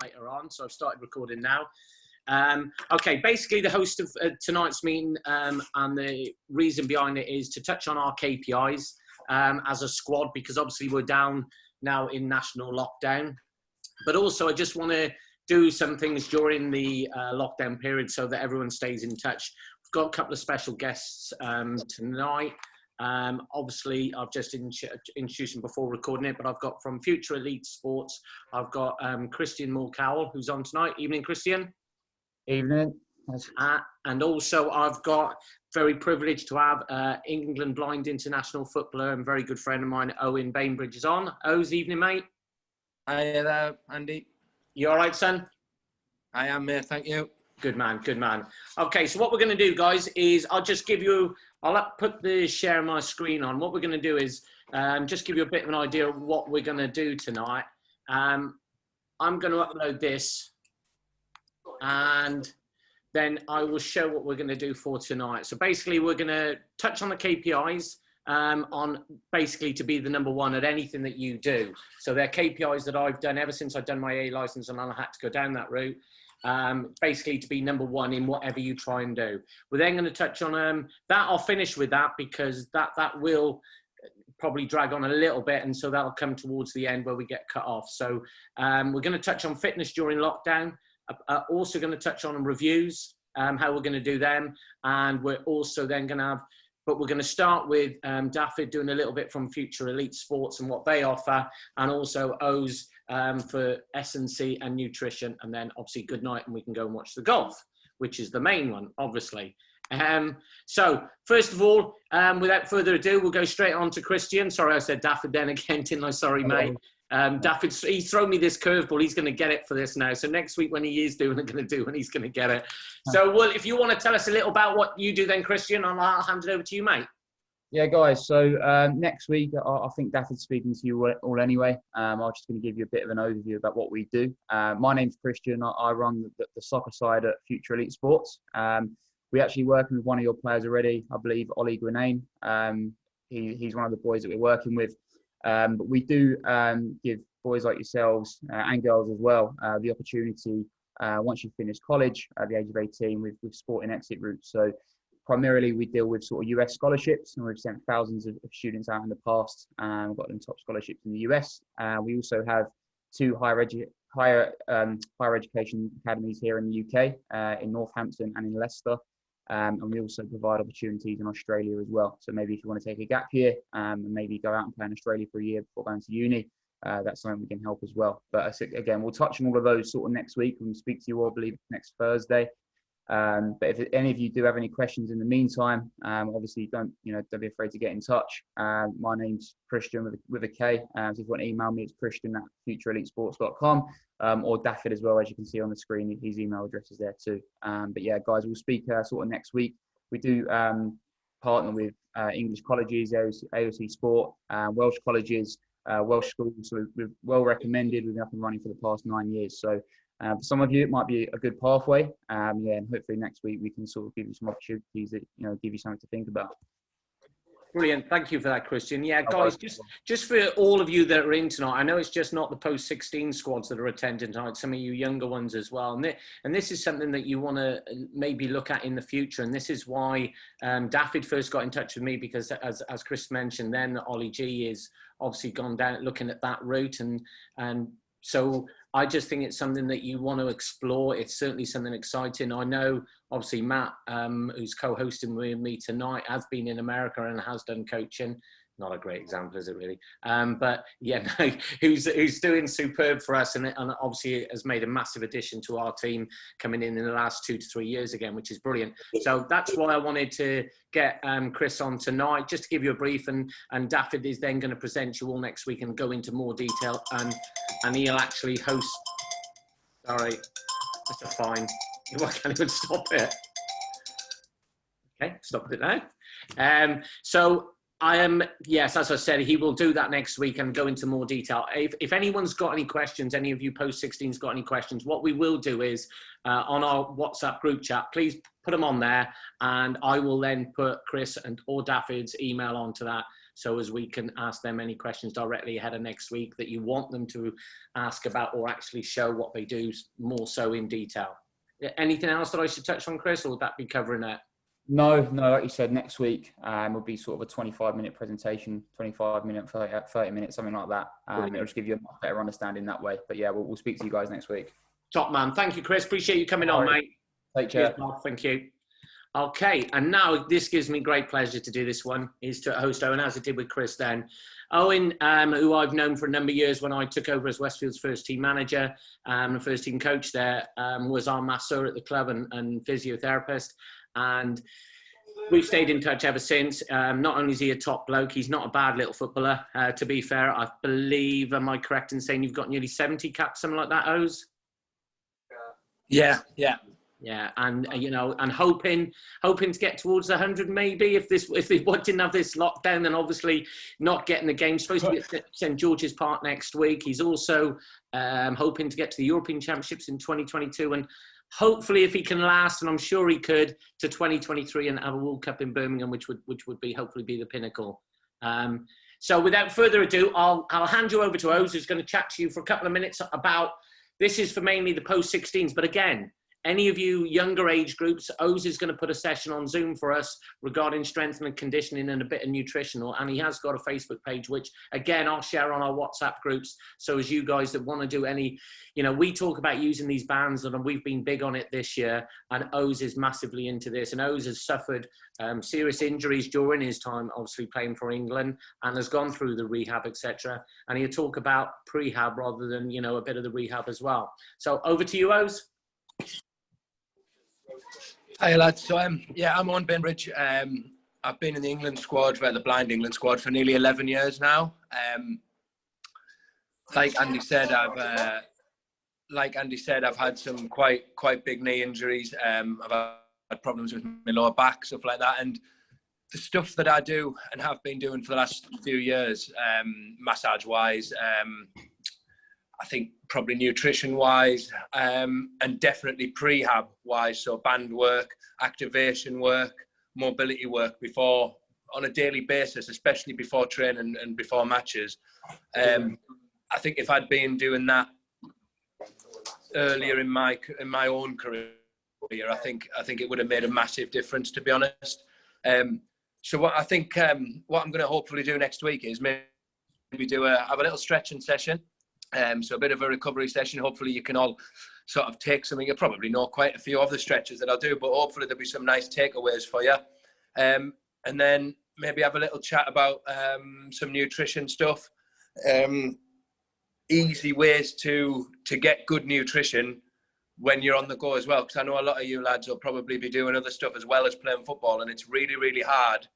later on, so I've started recording now. Okay, basically the host of tonight's meeting and the reason behind it is to touch on our KPIs as a squad, because obviously we're down now in national lockdown. But also I just want to do some things during the lockdown period so that everyone stays in touch. We've got a couple of special guests tonight. Obviously, I've just introduced them before recording it, but I've got from Future Elite Sports, I've got Christian Mulcowell, who's on tonight. Evening, Christian. Evening. And also I've got very privileged to have England blind international footballer and very good friend of mine, Owen Bainbridge, is on. O's, evening, mate. Hi there, Andy. You all right, son? I am, mate. Thank you. Good man, good man. Okay, so what we're going to do, guys, is I'll put the share my screen on. What we're going to do is just give you a bit of an idea of what we're going to do tonight. I'm going to upload this and then I will show what we're going to do for tonight. So basically, we're going to touch on the KPIs on basically to be the number one at anything that you do. So they're KPIs that I've done ever since I've done my A license and I had to go down that route. Basically to be number one in whatever you try and do. We're then going to touch on that. I'll finish with that because that will probably drag on a little bit, and so that'll come towards the end where we get cut off. So we're going to touch on fitness during lockdown. Also going to touch on reviews, how we're going to do them, and we're also then going to have, but we're going to start with Daffyd doing a little bit from Future Elite Sports and what they offer, and also O's for S&C and nutrition, and then obviously good night and we can go and watch the golf, which is the main one, obviously. So first of all, without further ado, we'll go straight on to Christian. Sorry, I said Daffyd then again, didn't I? Sorry, mate. Daffyd, he's thrown me this curveball. He's going to get it for this now. So next week when he is doing, I'm going to do, and he's going to get it. So, well, if you want to tell us a little about what you do then, Christian, I'll hand it over to you, mate. Yeah, guys. So next week, I think Daffyd's speaking to you all anyway. I'm just going to give you a bit of an overview about what we do. My name's Christian. I run the soccer side at Future Elite Sports. We're actually working with one of your players already, I believe, Ollie Grenane. He's one of the boys that we're working with. But we do give boys like yourselves and girls as well the opportunity once you finish college at the age of 18 with sporting exit routes. So primarily we deal with sort of US scholarships, and we've sent thousands of students out in the past and got them top scholarships in the US. We also have two higher education academies here in the UK, in Northampton and in Leicester. And we also provide opportunities in Australia as well. So maybe if you want to take a gap year and maybe go out and play in Australia for a year before going to uni, that's something we can help as well. But again, we'll touch on all of those sort of next week when we speak to you all, I believe next Thursday. But if any of you do have any questions in the meantime, obviously don't be afraid to get in touch. My name's Christian with a K. So if you want to email me, it's christian@futureelitesports.com, or Daffyd as well, as you can see on the screen. His email address is there too. But yeah, guys, we'll speak sort of next week. We do partner with English colleges, AOC Sport, Welsh colleges, Welsh schools. So we're well recommended. We've been up and running for the past 9 years. So for some of you, it might be a good pathway. And hopefully next week we can sort of give you some opportunities that give you something to think about. Brilliant. Thank you for that, Christian. Yeah, guys, just for all of you that are in tonight, I know it's just not the post-16 squads that are attending tonight, some of you younger ones as well. And this is something that you want to maybe look at in the future. And this is why Daffyd first got in touch with me, because as Chris mentioned then, Ollie G is obviously gone down looking at that route. And so I just think it's something that you want to explore. It's certainly something exciting. I know, obviously, Matt, who's co-hosting with me tonight, has been in America and has done coaching. Not a great example, is it really? But yeah, no, who's doing superb for us, and obviously has made a massive addition to our team coming in the last 2 to 3 years again, which is brilliant. So that's why I wanted to get Chris on tonight, just to give you a brief, and Daffyd is then going to present you all next week and go into more detail, and he'll actually host. Sorry, that's a fine. I can't even stop it. Okay, stopped it now. So yes, as I said, he will do that next week and go into more detail. If anyone's got any questions, any of you post-16s got any questions, what we will do is on our WhatsApp group chat, please put them on there, and I will then put Chris or Daffyd's email onto that, so as we can ask them any questions directly ahead of next week that you want them to ask about, or actually show what they do more so in detail. Anything else that I should touch on, Chris, or would that be covering that? No, like you said, next week will be sort of a 25-minute presentation, 25-minute, 30 minutes, something like that. It'll just give you a much better understanding that way. But yeah, we'll speak to you guys next week. Top man. Thank you, Chris. Appreciate you coming on, mate. Take care. Cheers, Bob. Thank you. Okay, and now this gives me great pleasure to do this one, is to host Owen, as I did with Chris then. Owen, who I've known for a number of years when I took over as Westfield's first team manager and first team coach there, was our masseur at the club and physiotherapist. And we've stayed in touch ever since. Not only is he a top bloke, he's not a bad little footballer. To be fair, I believe, am I correct in saying you've got nearly 70 caps, something like that, Oz? Yeah. Yeah, and you know, and hoping to get towards 100 maybe if we didn't have this lockdown, then obviously not getting the game. Supposed to be at St George's Park next week. He's also hoping to get to the European Championships in 2022, and hopefully, if he can last, and I'm sure he could, to 2023 and have a World Cup in Birmingham, which would be hopefully be the pinnacle. So without further ado, I'll hand you over to Oz, who's going to chat to you for a couple of minutes about, this is for mainly the post-16s, but again, any of you younger age groups, Oz is going to put a session on Zoom for us regarding strength and conditioning and a bit of nutritional. And he has got a Facebook page, which again, I'll share on our WhatsApp groups. So as you guys that want to do any, you know, we talk about using these bands and we've been big on it this year, and Oz is massively into this. And Oz has suffered serious injuries during his time, obviously playing for England, and has gone through the rehab, etc. And he'll talk about prehab rather than, you know, a bit of the rehab as well. So over to you, Oz. Hi lads, so I'm Owen Bainbridge. I've been in the England squad, the blind England squad, for nearly 11 years now. Like Andy said, I've had some quite big knee injuries. I've had problems with my lower back, stuff like that. And the stuff that I do and have been doing for the last few years, massage-wise, I think probably nutrition-wise, and definitely prehab-wise, so band work, activation work, mobility work on a daily basis, especially before training and before matches. I think if I'd been doing that earlier in my own career, I think it would have made a massive difference, to be honest. So what I'm going to hopefully do next week is maybe have a little stretching session. So a bit of a recovery session. Hopefully you can all sort of take something. You probably know quite a few of the stretches that I'll do, but hopefully there'll be some nice takeaways for you. And then maybe have a little chat about some nutrition stuff. Easy ways to get good nutrition when you're on the go as well. Because I know a lot of you lads will probably be doing other stuff as well as playing football, and it's really, really hard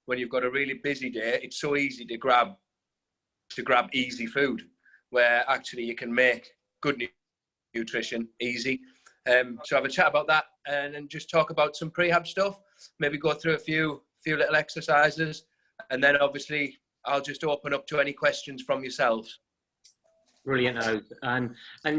when you've got a really busy day. It's so easy to grab easy food, where actually you can make good nutrition easy. So have a chat about that, and then just talk about some prehab stuff, maybe go through a few little exercises, and then obviously I'll just open up to any questions from yourselves. Brilliant, Oz. And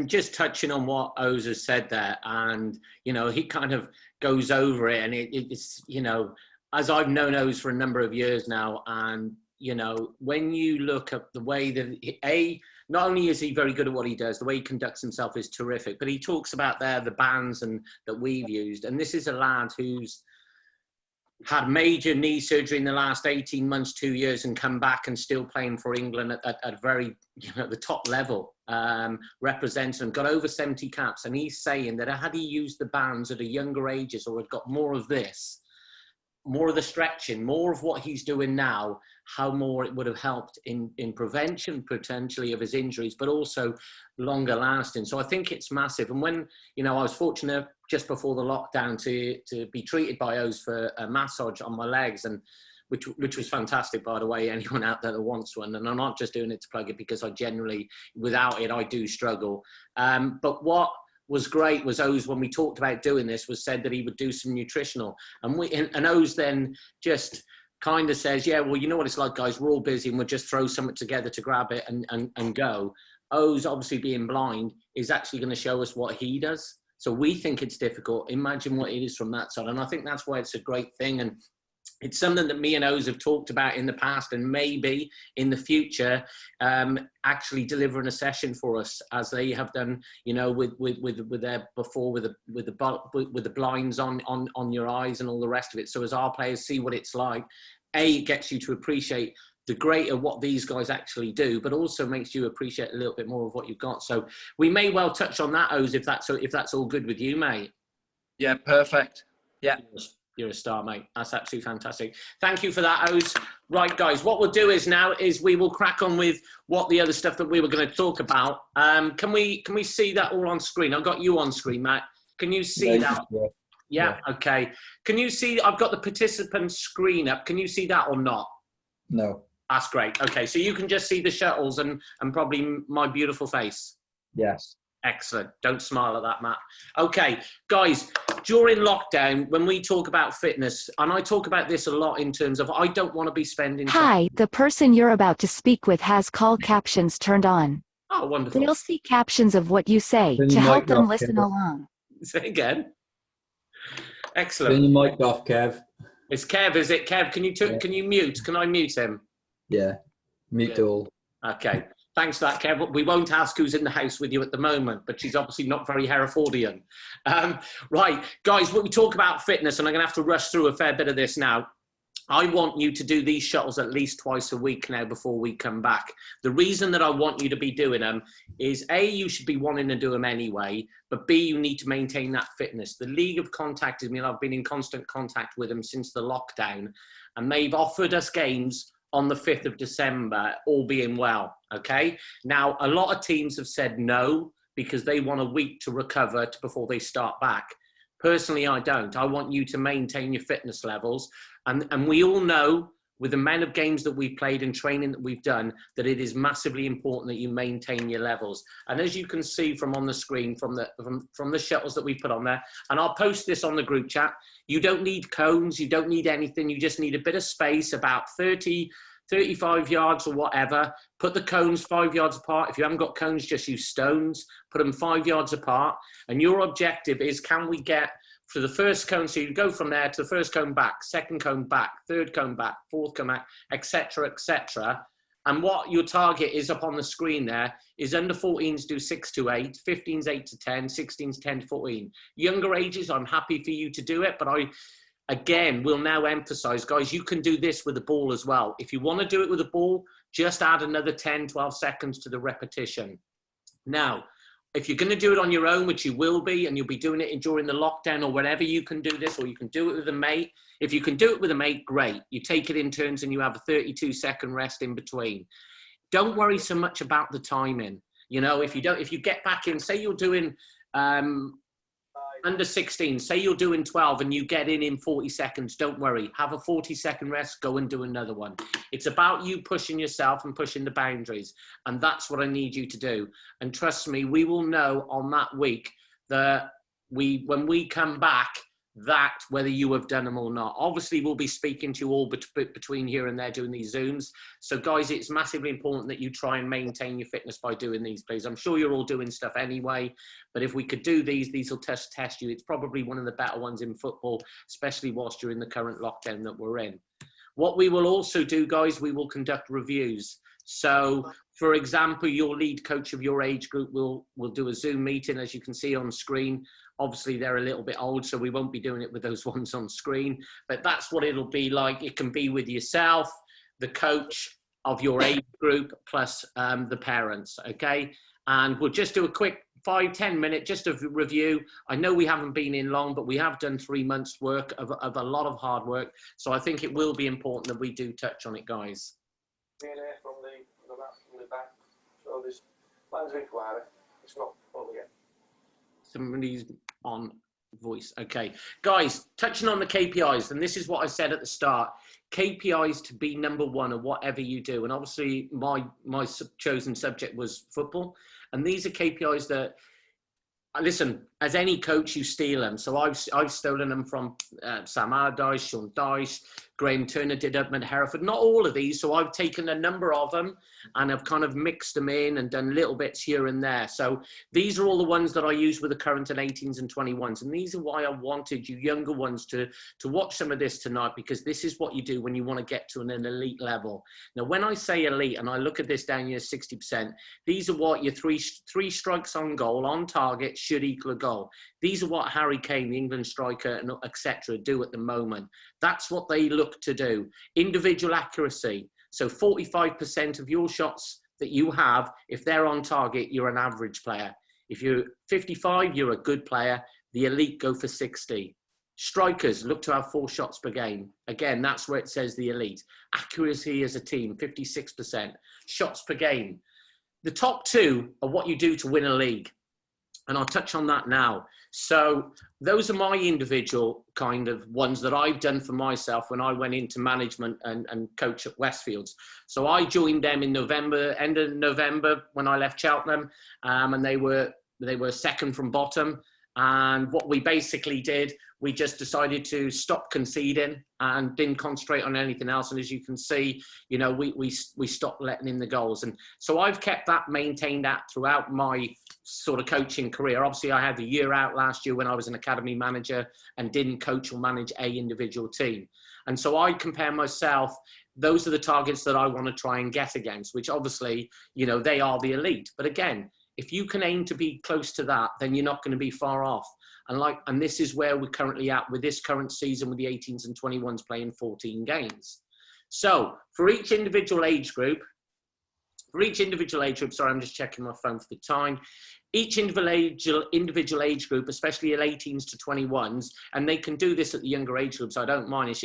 just touching on what Oz has said there, and, you know, he kind of goes over it, and it's, you know, as I've known Oz for a number of years now, and, you know, when you look at the way that, not only is he very good at what he does, the way he conducts himself is terrific, but he talks about the bands and that we've used. And this is a lad who's had major knee surgery in the last 18 months, 2 years, and come back and still playing for England at very, you know, the top level, representing them, got over 70 caps. And he's saying that had he used the bands at a younger ages, or had got more of this, more of the stretching, more of what he's doing now, how more it would have helped in prevention potentially of his injuries, but also longer lasting. So I think it's massive. And when, you know, I was fortunate just before the lockdown to be treated by Oz for a massage on my legs, and which was fantastic, by the way, anyone out there that wants one. And I'm not just doing it to plug it, because I generally, without it, I do struggle. But what was great was Oz, when we talked about doing this, was said that he would do some nutritional. And Oz then just kind of says, yeah, well, you know what it's like, guys, we're all busy and we'll just throw something together to grab it and go. Oz, obviously being blind, is actually going to show us what he does. So we think it's difficult. Imagine what it is from that side. And I think that's why it's a great thing. And it's something that me and Oz have talked about in the past, and maybe in the future, actually delivering a session for us, as they have done, you know, with their before with the blinds on your eyes and all the rest of it. So as our players see what it's like, it gets you to appreciate the greater what these guys actually do, but also makes you appreciate a little bit more of what you've got. So we may well touch on that, Oz, if that's all good with you, mate. Yeah, perfect. Yeah. You're a star, mate. That's absolutely fantastic. Thank you for that, Oz. Right, guys, what we'll do is we will crack on with what the other stuff that we were going to talk about. Can we see that all on screen? I've got you on screen, Matt. Can you see that? Yeah, okay. Can you see, I've got the participant screen up. Can you see that or not? No. That's great. Okay, so you can just see the shuttles and probably my beautiful face. Yes. Excellent. Don't smile at that, Matt. Okay, guys, during lockdown, when we talk about fitness, and I talk about this a lot in terms of, I don't want to be spending time. Hi, the person you're about to speak with has call captions turned on. Oh, wonderful. They'll see captions of what you say to help them listen along. Say again. Excellent. Turn your mic off, Kev. It's Kev, is it? Kev, can you mute? Can I mute him? Yeah, mute all. Okay. Thanks for that, Kev. We won't ask who's in the house with you at the moment, but she's obviously not very Herefordian. Right, guys, when we talk about fitness, and I'm going to have to rush through a fair bit of this now, I want you to do these shuttles at least twice a week now before we come back. The reason that I want you to be doing them is, A, you should be wanting to do them anyway, but B, you need to maintain that fitness. The League have contacted me, and I've been in constant contact with them since the lockdown, and they've offered us games on the 5th of December, all being well, okay? Now, a lot of teams have said no because they want a week to recover before they start back. Personally, I don't. I want you to maintain your fitness levels. And we all know, with the amount of games that we've played and training that we've done, that it is massively important that you maintain your levels. And as you can see from on the screen, from the shuttles that we put on there, and I'll post this on the group chat, you don't need cones, you don't need anything, you just need a bit of space, about 35 yards or whatever. Put the cones 5 yards apart. If you haven't got cones, just use stones. Put them 5 yards apart. And your objective is, can we get for the first cone, so you go from there to the first cone back, second cone back, third cone back, fourth cone back, etc., etc. And what your target is up on the screen there is under 14s do 6 to 8, 15s 8 to 10, 16s 10 to 14. Younger ages, I'm happy for you to do it, but again, we'll now emphasize, guys, you can do this with a ball as well. If you want to do it with a ball, just add another 10, 12 seconds to the repetition. Now, if you're going to do it on your own, which you will be, and you'll be doing it during the lockdown or whenever you can do this, or you can do it with a mate. If you can do it with a mate, great. You take it in turns and you have a 32-second rest in between. Don't worry so much about the timing. You know, if you get back in, say you're doing under 16, say you're doing 12 and you get in 40 seconds, don't worry. Have a 40-second rest, go and do another one. It's about you pushing yourself and pushing the boundaries. And that's what I need you to do. And trust me, we will know on that week that when we come back, that whether you have done them or not. Obviously, we'll be speaking to you all between here and there doing these Zooms. So guys, it's massively important that you try and maintain your fitness by doing these, please. I'm sure you're all doing stuff anyway, but if we could do these will test you. It's probably one of the better ones in football, especially whilst you're in the current lockdown that we're in. What we will also do, guys, we will conduct reviews. So, for example, your lead coach of your age group will do a Zoom meeting, as you can see on screen. Obviously, they're a little bit old, so we won't be doing it with those ones on screen. But that's what it'll be like. It can be with yourself, the coach of your age group, plus the parents, okay? And we'll just do a quick 5-10 minute just a review. I know we haven't been in long, but we have done 3 months work of a lot of hard work. So I think it will be important that we do touch on it, guys. From the back, so there's lands in water. It's not over yet. Somebody's on voice. Okay, guys, touching on the KPIs, and this is what I said at the start. KPIs to be number one of whatever you do, and obviously my chosen subject was football, and these are KPIs that, listen, as any coach, you steal them. So I've stolen them from Sam Allardyce, Sean Dyche, Graham Turner did Edmund Hereford. Not all of these. So I've taken a number of them and I've kind of mixed them in and done little bits here and there. So these are all the ones that I use with the current and 18s and 21s. And these are why I wanted you younger ones to watch some of this tonight, because this is what you do when you want to get to an elite level. Now, when I say elite, and I look at this down here, 60%, these are what your three strikes on goal, on target, should equal a goal. These are what Harry Kane, the England striker, and etc. do at the moment. That's what they look to do. Individual accuracy. So 45% of your shots that you have, if they're on target, you're an average player. If you're 55, you're a good player. The elite go for 60. Strikers look to have 4 shots per game. Again, that's where it says the elite. Accuracy as a team, 56%. Shots per game. The top 2 are what you do to win a league. And I'll touch on that now. So those are my individual kind of ones that I've done for myself when I went into management and coach at Westfields. So I joined them in November, end of November, when I left Cheltenham, and they were second from bottom. And what we basically did, we just decided to stop conceding and didn't concentrate on anything else. And as you can see, you know, we stopped letting in the goals. And so I've kept that, maintained that throughout my sort of coaching career. Obviously, I had the year out last year when I was an academy manager and didn't coach or manage a individual team. And so I compare myself, those are the targets that I want to try and get against, which obviously, you know, they are the elite. But again, if you can aim to be close to that, then you're not going to be far off. And this is where we're currently at with this current season with the 18s and 21s playing 14 games. So for each individual age group, sorry, I'm just checking my phone for the time. Each individual age group, especially at 18s to 21s, and they can do this at the younger age groups, I don't mind.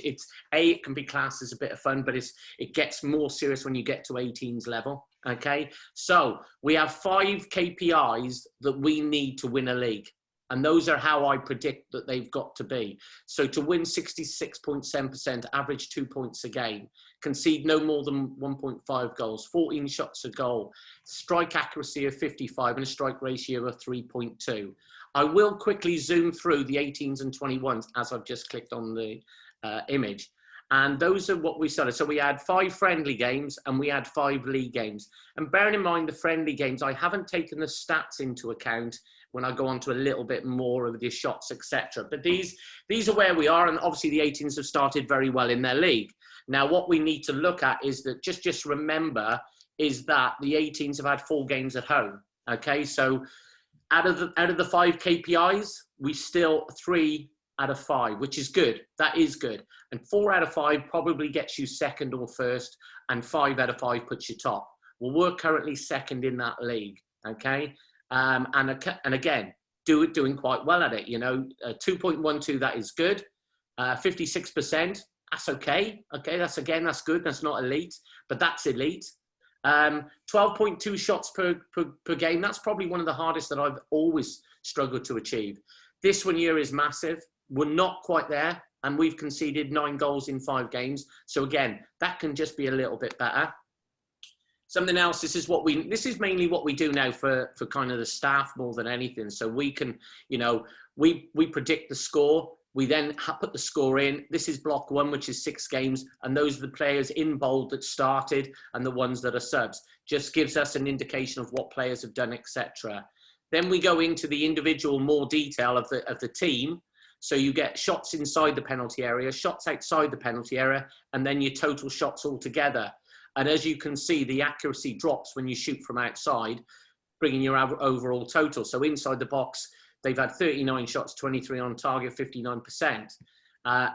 It can be classed as a bit of fun, but it gets more serious when you get to 18s level, okay? So we have 5 KPIs that we need to win a league. And those are how I predict that they've got to be. So to win 66.7%, average 2 points a game, concede no more than 1.5 goals, 14 shots a goal, strike accuracy of 55 and a strike ratio of 3.2. I will quickly zoom through the 18s and 21s as I've just clicked on the image. And those are what we started. So we had 5 friendly games and we had 5 league games. And bearing in mind the friendly games, I haven't taken the stats into account when I go on to a little bit more of the shots, etc. But these are where we are. And obviously the 18s have started very well in their league. Now, what we need to look at is that just remember is that the 18s have had 4 games at home. Okay, so out of the 5 KPIs, we still 3 out of 5, which is good. That is good. And 4 out of 5 probably gets you second or first, and 5 out of 5 puts you top. Well, we're currently second in that league. Okay. And again, doing quite well at it, you know, 2.12, that is good. 56%, that's okay. Okay, that's good. That's not elite, but that's elite. 12.2 shots per game. That's probably one of the hardest that I've always struggled to achieve. This one year is massive. We're not quite there, and we've conceded 9 goals in 5 games. So again, that can just be a little bit better. Something else, this is mainly what we do now for kind of the staff more than anything. So we can, you know, we predict the score. We then put the score in. This is block 1, which is 6 games. And those are the players in bold that started and the ones that are subs. Just gives us an indication of what players have done, etc. Then we go into the individual more detail of the team. So you get shots inside the penalty area, shots outside the penalty area, and then your total shots altogether. And as you can see, the accuracy drops when you shoot from outside, bringing your overall total. So inside the box, they've had 39 shots, 23 on target, 59%.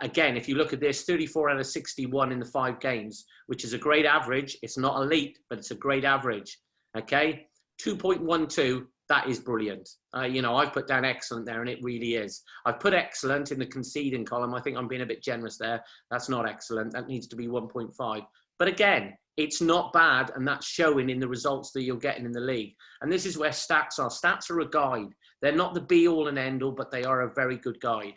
Again, if you look at this, 34 out of 61 in the 5 games, which is a great average. It's not elite, but it's a great average. Okay, 2.12, that is brilliant. You know, I've put down excellent there, and it really is. I've put excellent in the conceding column. I think I'm being a bit generous there. That's not excellent. That needs to be 1.5. But again, it's not bad, and that's showing in the results that you're getting in the league. And this is where stats are. Stats are a guide. They're not the be-all and end-all, but they are a very good guide.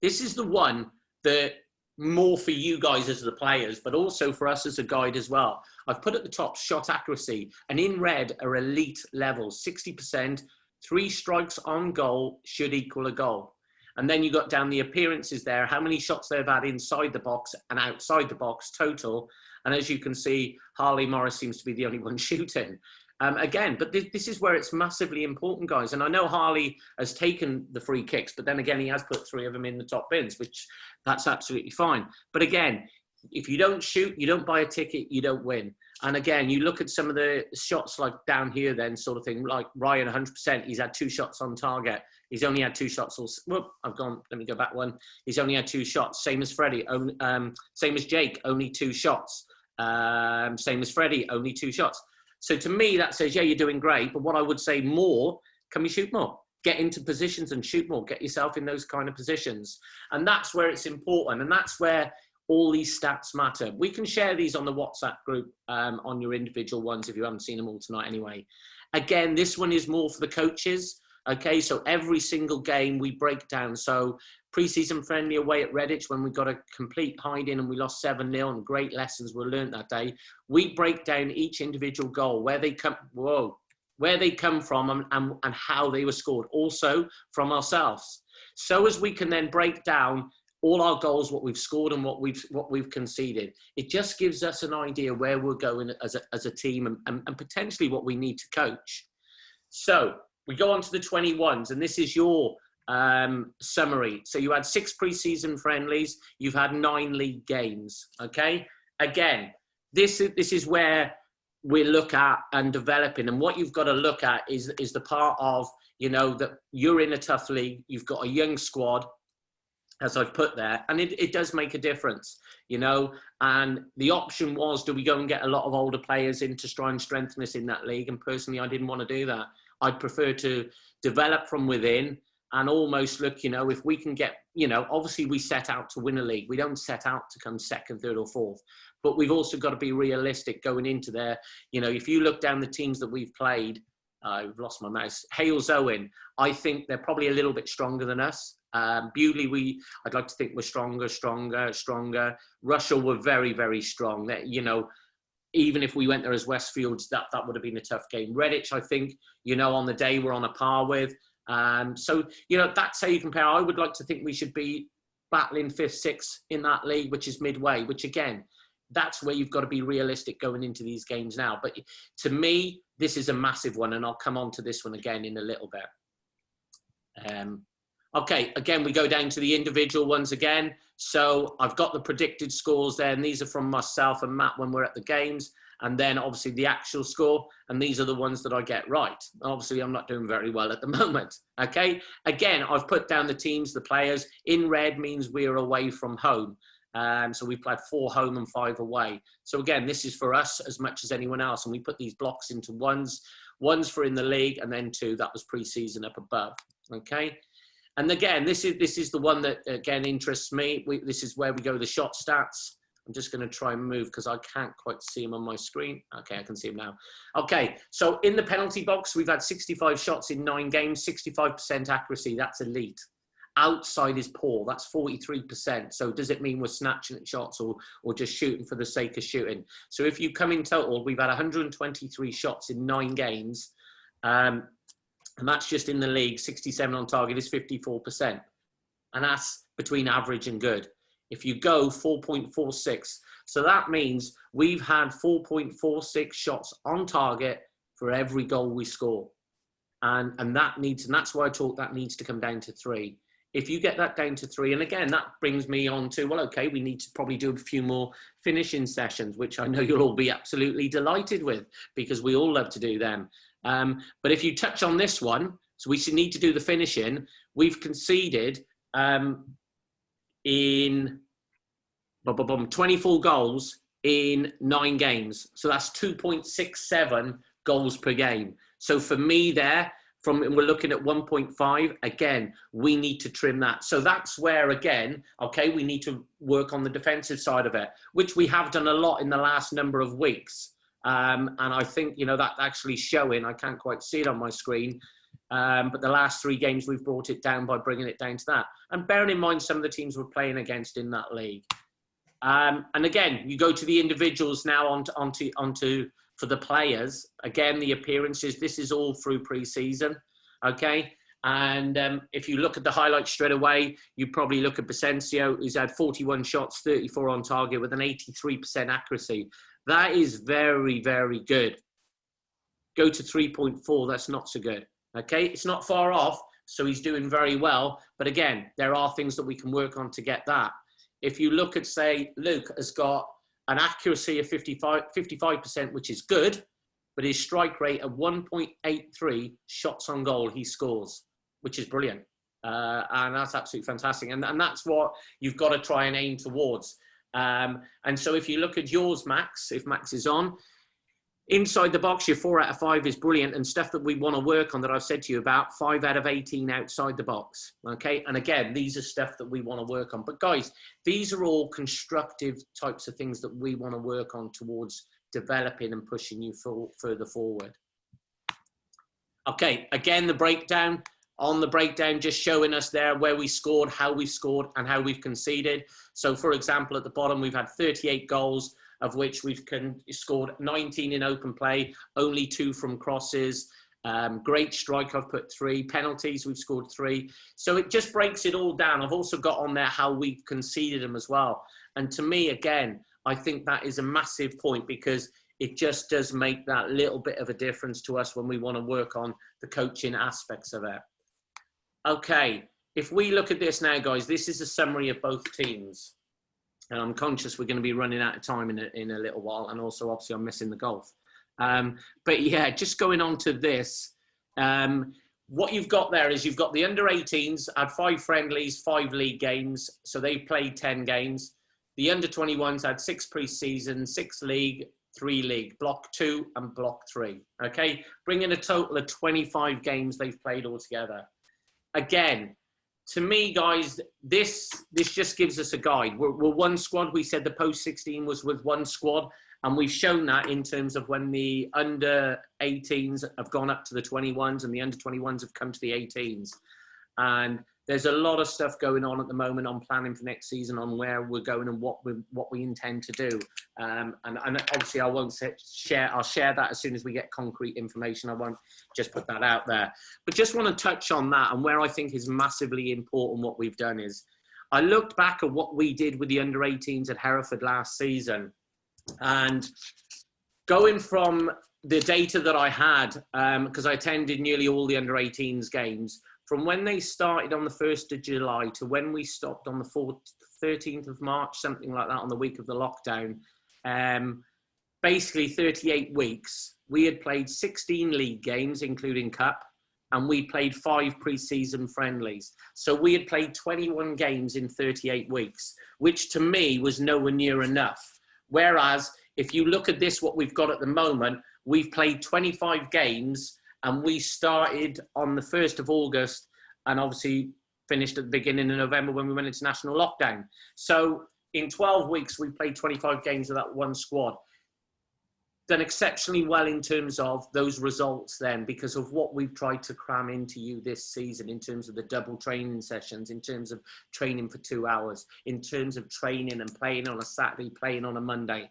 This is the one that more for you guys as the players, but also for us as a guide as well. I've put at the top shot accuracy, and in red are elite levels, 60%, 3 strikes on goal should equal a goal. And then you got down the appearances there, how many shots they've had inside the box and outside the box total. And as you can see, Harley Morris seems to be the only one shooting. Again, but this is where it's massively important, guys. And I know Harley has taken the free kicks, but then again, he has put 3 of them in the top bins, which that's absolutely fine. But again, if you don't shoot, you don't buy a ticket, you don't win. And again, you look at some of the shots like down here then sort of thing, like Ryan 100%, he's had 2 shots on target. He's only had 2 shots. Whoop, let me go back one. He's only had 2 shots. Same as Freddie, same as Jake, only 2 shots. Same as Freddie, only 2 shots. So to me, that says, yeah, you're doing great. But what I would say more, can we shoot more? Get into positions and shoot more. Get yourself in those kind of positions. And that's where it's important. And that's where all these stats matter. We can share these on the WhatsApp group on your individual ones if you haven't seen them all tonight anyway. Again, this one is more for the coaches. Okay, so every single game we break down. So pre-season friendly away at Redditch when we got a complete hiding and we lost 7-0 and great lessons were learned that day. We break down each individual goal, where they come from and how they were scored, also from ourselves. So as we can then break down all our goals, what we've scored and what we've conceded. It just gives us an idea where we're going as a team and potentially what we need to coach. So we go on to the 21s, and this is your summary. So you had 6 preseason friendlies, you've had 9 league games. Okay, again, this is where we look at and developing, and what you've got to look at is the part of, you know, that you're in a tough league, you've got a young squad, as I've put there, and it does make a difference, you know. And the option was, do we go and get a lot of older players in to try and strengthen us in that league? And personally, I didn't want to do that. I'd prefer to develop from within and almost look, you know, if we can get, you know, obviously we set out to win a league. We don't set out to come 2nd, 3rd or 4th, but we've also got to be realistic going into there. You know, if you look down the teams that we've played, I've lost my mouse, Hales Owen, I think they're probably a little bit stronger than us. Bewley, I'd like to think we're stronger. Russell were very, very strong. That, you know, even if we went there as Westfields, that would have been a tough game. Redditch, I think, you know, on the day we're on a par with. So, you know, that's how you compare. I would like to think we should be battling 5th, 6th in that league, which is midway, which again, that's where you've got to be realistic going into these games now. But to me, this is a massive one, and I'll come on to this one again in a little bit. Okay, again, we go down to the individual ones again. So I've got the predicted scores there, and these are from myself and Matt when we're at the games, and then obviously the actual score, and these are the ones that I get right. Obviously, I'm not doing very well at the moment, okay? Again, I've put down the teams, the players. In red means we're away from home. So we've played 4 home and 5 away. So again, this is for us as much as anyone else, and we put these blocks into ones for in the league, and then 2, that was pre-season up above, okay? And again, this is the one that, again, interests me. This is where we go the shot stats. I'm just going to try and move because I can't quite see them on my screen. Okay, I can see them now. Okay, so in the penalty box, we've had 65 shots in 9 games, 65% accuracy. That's elite. Outside is poor. That's 43%. So does it mean we're snatching at shots or just shooting for the sake of shooting? So if you come in total, we've had 123 shots in 9 games. And that's just in the league. 67 on target is 54%. And that's between average and good. If you go 4.46, so that means we've had 4.46 shots on target for every goal we score. And that's why I talk that needs to come down to 3. If you get that down to 3, and again, that brings me on to, well, okay, we need to probably do a few more finishing sessions, which I know you'll all be absolutely delighted with because we all love to do them. But if you touch on this one, so we need to do the finishing. We've conceded in 24 goals in 9 games. So that's 2.67 goals per game. So for me there, we're looking at 1.5, again, we need to trim that. So that's where, again, okay, we need to work on the defensive side of it, which we have done a lot in the last number of weeks. And I think, you know, that's actually showing. I can't quite see it on my screen. But the last 3 games, we've brought it down by bringing it down to that. And bearing in mind some of the teams we're playing against in that league. And again, you go to the individuals now onto for the players. Again, the appearances, this is all through pre-season. Okay. And if you look at the highlights straight away, you probably look at Basencio, who's had 41 shots, 34 on target with an 83% accuracy. That is very, very good. Go to 3.4, that's not so good. Okay, it's not far off, so he's doing very well. But again, there are things that we can work on to get that. If you look at, say, Luke has got an accuracy of 55%, which is good, but his strike rate of 1.83 shots on goal he scores, which is brilliant. And that's absolutely fantastic. And that's what you've got to try and aim towards. And so if you look at yours, Max, if Max is on, inside the box, your 4 out of 5 is brilliant, and stuff that we want to work on that I've said to you about, 5 out of 18 outside the box. Okay. And again, these are stuff that we want to work on. But guys, these are all constructive types of things that we want to work on towards developing and pushing you further forward. Okay. Again, the breakdown. On the breakdown, just showing us there where we scored, how we scored, and how we've conceded. So, for example, at the bottom, we've had 38 goals, of which we've scored 19 in open play, only 2 from crosses. Great strike, I've put 3. Penalties, we've scored 3. So it just breaks it all down. I've also got on there how we've conceded them as well. And to me, again, I think that is a massive point, because it just does make that little bit of a difference to us when we want to work on the coaching aspects of it. Okay, if we look at this now, guys, this is a summary of both teams. And I'm conscious we're going to be running out of time in a little while. And also, obviously, I'm missing the golf. But yeah, just going on to this, what you've got there is you've got the under-18s, had 5 friendlies, 5 league games. So they played 10 games. The under-21s had 6 pre-season, 6 league, 3 league, block 2 and block 3. Okay, bringing a total of 25 games they've played altogether. Again, to me, guys, this just gives us a guide. We're one squad. We said the post-16 was with one squad, and we've shown that in terms of when the under-18s have gone up to the 21s and the under-21s have come to the 18s. And there's a lot of stuff going on at the moment on planning for next season, on where we're going and what we intend to do. And obviously, I won't share. I'll share that as soon as we get concrete information. I won't just put that out there. But just want to touch on that, and where I think is massively important what we've done is, I looked back at what we did with the under-18s at Hereford last season, and going from the data that I had, because I attended nearly all the under-18s games, from when they started on the 1st of July to when we stopped on the 13th of March, something like that, on the week of the lockdown, basically 38 weeks, we had played 16 league games, including cup, and we played 5 pre-season friendlies. So we had played 21 games in 38 weeks, which to me was nowhere near enough. Whereas if you look at this, what we've got at the moment, we've played 25 games, and we started on the 1st of August and obviously finished at the beginning of November when we went into national lockdown. So in 12 weeks, we played 25 games with that one squad. Done exceptionally well in terms of those results then, because of what we've tried to cram into you this season, in terms of the double training sessions, in terms of training for 2 hours, in terms of training and playing on a Saturday, playing on a Monday.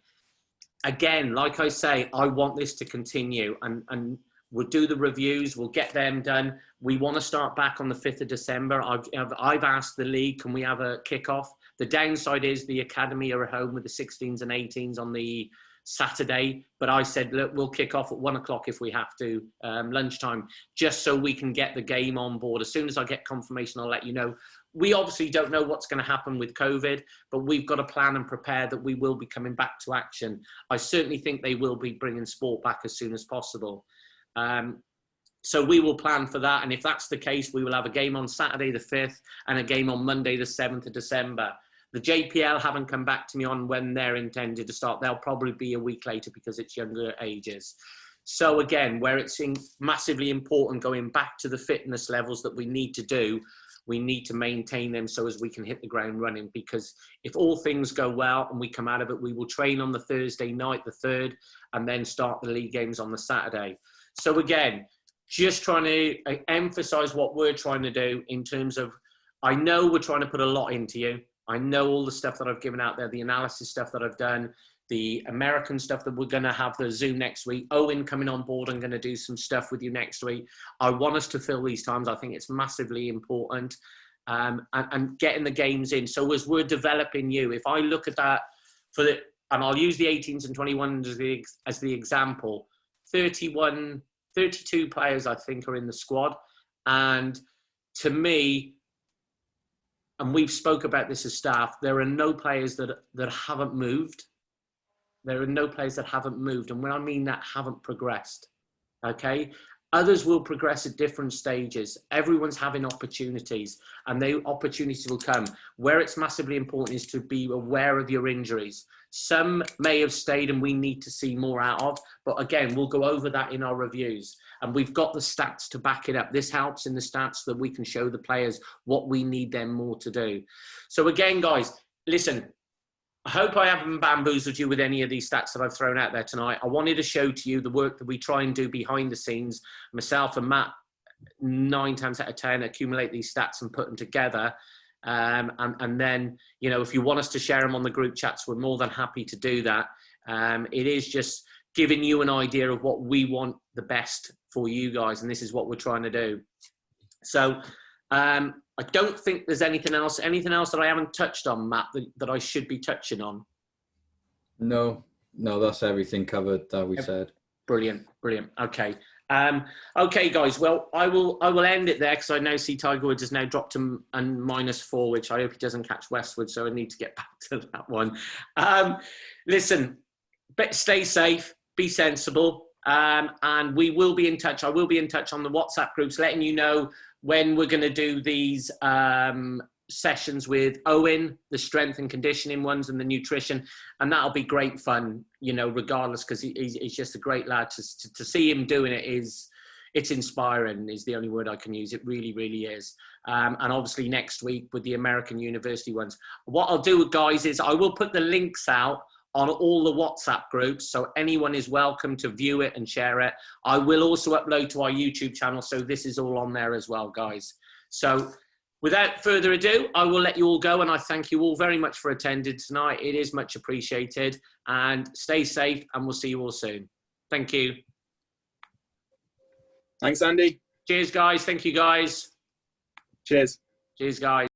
Again, like I say, I want this to continue, and we'll do the reviews. We'll get them done. We want to start back on the 5th of December. I've asked the league, can we have a kickoff? The downside is the academy are at home with the 16s and 18s on the Saturday. But I said, look, we'll kick off at 1 o'clock if we have to, lunchtime, just so we can get the game on board. As soon as I get confirmation, I'll let you know. We obviously don't know what's going to happen with COVID, but we've got to plan and prepare that we will be coming back to action. I certainly think they will be bringing sport back as soon as possible. So we will plan for that, and if that's the case, we will have a game on Saturday the 5th and a game on Monday the 7th of December. The JPL haven't come back to me on when they're intended to start. They'll probably be a week later because it's younger ages. So again, where it's massively important going back to the fitness levels that we need to do, we need to maintain them so as we can hit the ground running, because if all things go well and we come out of it, we will train on the Thursday night, the 3rd, and then start the league games on the Saturday. So again, just trying to emphasize what we're trying to do in terms of, I know we're trying to put a lot into you. I know all the stuff that I've given out there, the analysis stuff that I've done, the American stuff that we're going to have the Zoom next week. Owen coming on board and going to do some stuff with you next week. I want us to fill these times. I think it's massively important, and getting the games in. So as we're developing you, if I look at that and I'll use the 18s and 21s as the example, 32 players I think are in the squad. And to me, and we've spoke about this as staff, there are no players that haven't moved. There are no players that haven't moved. And when I mean that, haven't progressed, okay? Others will progress at different stages. Everyone's having opportunities, and the opportunities will come. Where it's massively important is to be aware of your injuries. Some may have stayed and we need to see more out of, but again, we'll go over that in our reviews. And we've got the stats to back it up. This helps in the stats that we can show the players what we need them more to do. So again, guys, listen, I hope I haven't bamboozled you with any of these stats that I've thrown out there tonight. I wanted to show to you the work that we try and do behind the scenes. Myself and Matt, 9 times out of 10, accumulate these stats and put them together. And then, you know, if you want us to share them on the group chats, we're more than happy to do that. It is just giving you an idea of what we want the best for you guys. And this is what we're trying to do. So, I don't think there's anything else that I haven't touched on, Matt, that I should be touching on. No, that's everything covered that we said. Brilliant. Okay. Okay, guys. Well, I will end it there because I know Tiger Woods has now dropped to -4, which I hope he doesn't catch Westwood. So I need to get back to that one. Listen, stay safe, be sensible, and we will be in touch. I will be in touch on the WhatsApp groups, letting you know when we're going to do these sessions with Owen, the strength and conditioning ones and the nutrition. And that'll be great fun, you know, regardless, because he's just a great lad. To see him doing it it's inspiring is the only word I can use. It really, really is. And obviously next week with the American University ones. What I'll do, guys, is I will put the links out on all the WhatsApp groups, so anyone is welcome to view it and share it. I will also upload to our YouTube channel, so this is all on there as well, guys. So without further ado, I will let you all go, and I thank you all very much for attending tonight. It is much appreciated, and stay safe, and we'll see you all soon. Thank you. Thanks, Andy. Cheers, guys. Thank you, guys. Cheers. Cheers, guys.